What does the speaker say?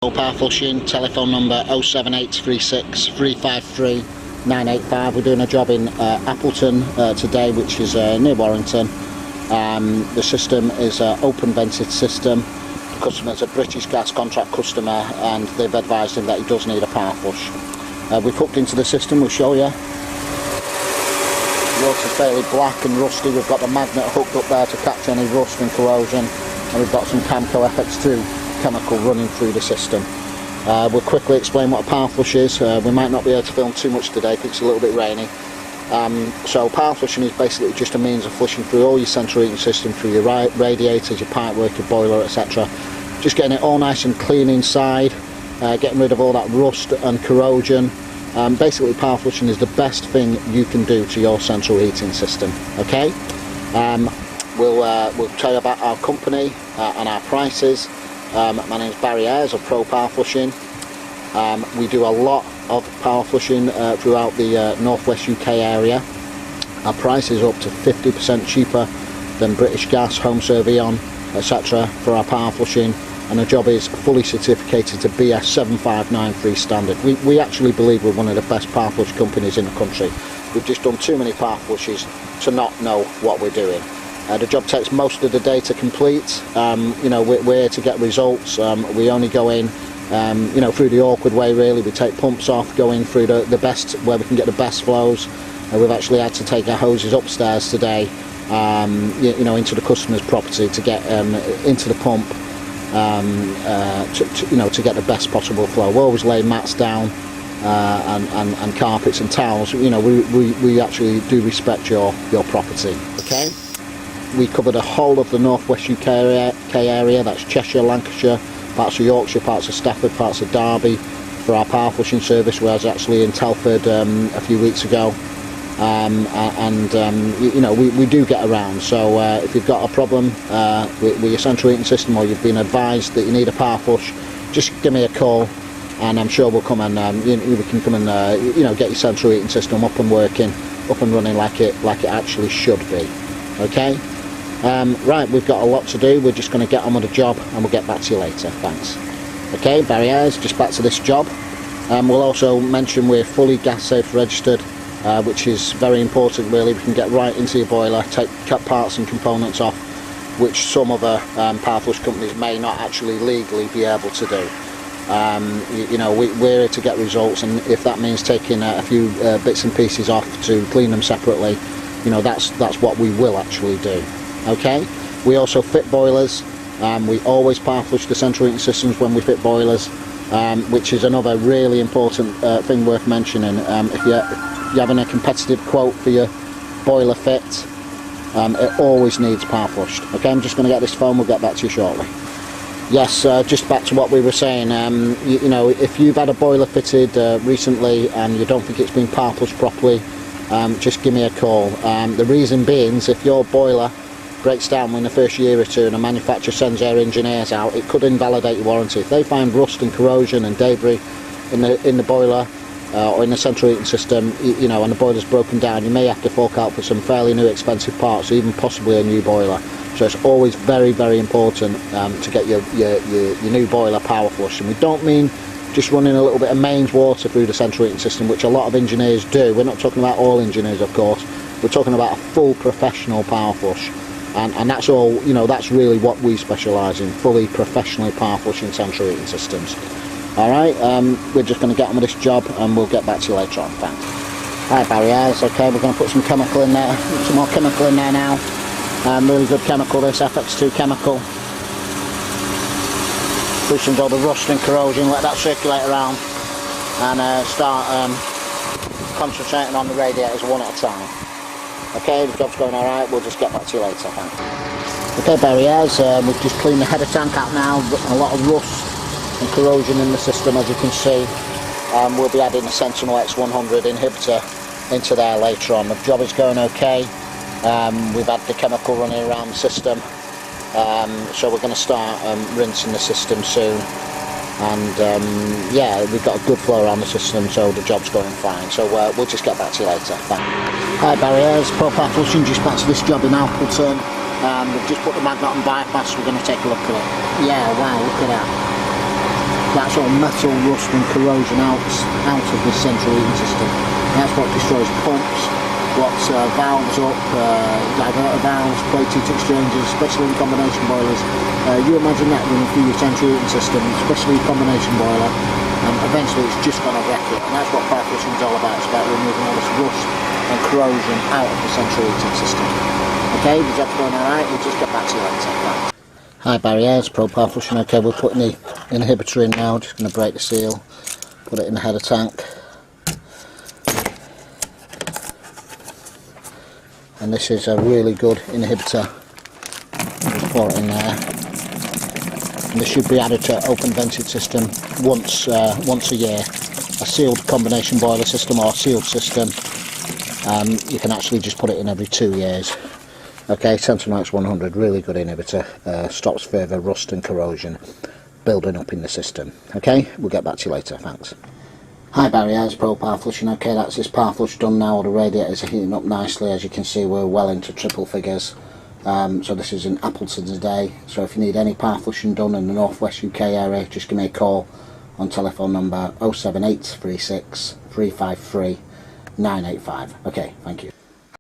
Pro-powerflushing, telephone number 07836 353 985. We're doing a job in Appleton today, which is near Warrington. The system is an open vented system. The customer is a British Gas contract customer and they've advised him that he does need a power flush. We've hooked into the system, we'll show you. The water's fairly black and rusty. We've got the magnet hooked up there to catch any rust and corrosion, and we've got some Camco FX2 chemical running through the system. We'll quickly explain what a power flush is. We might not be able to film too much today because it's a little bit rainy. So power flushing is basically just a means of flushing through all your central heating system, through your radiators, your pipework, your boiler, etc. Just getting it all nice and clean inside, getting rid of all that rust and corrosion. Basically power flushing is the best thing you can do to your central heating system. Okay, we'll tell you about our company and our prices. My name is Barry Ayres of Pro-powerflushing. We do a lot of power flushing throughout the northwest UK area. Our price is up to 50% cheaper than British Gas, Home Servion, etc. for our power flushing, and the job is fully certificated to BS 7593 standard. We actually believe we're one of the best power flush companies in the country. We've just done too many power flushes to not know what we're doing. The job takes most of the day to complete. You know, we're here to get results. We only go in, you know, through the awkward way really. We take pumps off, going through the best, where we can get the best flows. We've actually had to take our hoses upstairs today, you know, into the customer's property to get into the pump, you know, to get the best possible flow. We always lay mats down and carpets and towels. You know, we actually do respect your property. Okay. We cover the whole of the northwest UK area, that's Cheshire, Lancashire, parts of Yorkshire, parts of Stafford, parts of Derby for our power flushing service. We was actually in Telford a few weeks ago, you know, we do get around. So if you've got a problem with your central heating system, or you've been advised that you need a power flush, just give me a call and I'm sure we'll come and we can come and you know, get your central heating system up and working, up and running like it actually should be. Okay. Right, we've got a lot to do. We're just going to get on with the job and we'll get back to you later. Thanks. Okay, Barry Ayres, just back to this job. We'll also mention we're fully gas safe registered, which is very important really. We can get right into your boiler, take parts and components off, which some other power flush companies may not actually legally be able to do. You know, we're here to get results, and if that means taking a few bits and pieces off to clean them separately, you know, that's what we will actually do. Okay, we also fit boilers. We always power flush the central heating systems when we fit boilers, which is another really important thing worth mentioning. If you're having a competitive quote for your boiler fit, it always needs power flushed. Okay, I'm just going to get this phone, we'll get back to you shortly. Yes, just back to what we were saying. You know, if you've had a boiler fitted recently and you don't think it's been power flushed properly, just give me a call. The reason being is if your boiler breaks down in the first year or two and a manufacturer sends their engineers out, it could invalidate your warranty. If they find rust and corrosion and debris in the boiler or in the central heating system, you know, and the boiler's broken down, you may have to fork out for some fairly new expensive parts, even possibly a new boiler. So it's always very, very important to get your new boiler power flushed. And we don't mean just running a little bit of mains water through the central heating system, which a lot of engineers do. We're not talking about all engineers, of course. We're talking about a full professional power flush. And that's all, you know, that's really what we specialise in, fully professionally power flushing central heating systems. Alright, we're just going to get on with this job and we'll get back to you later on. Thanks. Alright, Barry Ayres, okay, we're going to put some chemical in there, some more chemical in there now. Really good chemical, this FX2 chemical. Loosens all the rust and corrosion, let that circulate around and start concentrating on the radiators one at a time. Okay, the job's going alright, we'll just get back to you later, thanks. Okay, Barry Ayres, we've just cleaned the header tank out now, a lot of rust and corrosion in the system, as you can see. We'll be adding a Sentinel X100 inhibitor into there later on. The job is going okay. We've had the chemical running around the system, so we're going to start rinsing the system soon. And yeah, we've got a good flow around the system, so the job's going fine. So we'll just get back to you later. Thanks. Hi, Barry Ayres, Pro-powerflushing, just back to this job in Appleton. We've just put the magnet on bypass, we're going to take a look at it. Yeah, wow, look at that. that sort of metal rust and corrosion out of the central heating system. And that's what destroys pumps, what's valves up, diverter valves, plate heat exchangers, especially in combination boilers. You imagine that running through your central heating system, especially your combination boiler, and eventually it's just going to wreck it. And that's what power flushing is all about. It's about removing all this rust and corrosion out of the central heating system. Okay, the job's going alright, we'll just get back to you later. Bye. Hi Barry, it's Pro-power flushing. Okay, we're putting the inhibitor in now, just going to break the seal, put it in the header tank. And this is a really good inhibitor. Just pour it in there. And this should be added to open vented system once a year. A sealed combination boiler system or a sealed system, you can actually just put it in every 2 years. Okay, Sensomax 100, really good inhibitor, stops further rust and corrosion building up in the system. Okay, we'll get back to you later, thanks. Hi Barry, it's Pro-power flushing. Okay, that's this power flush done now. All the radiators are heating up nicely. As you can see, we're well into triple figures. So this is in Appleton a day. So if you need any power flushing done in the northwest UK area, just give me a call on telephone number 07836 353 985. Okay, thank you.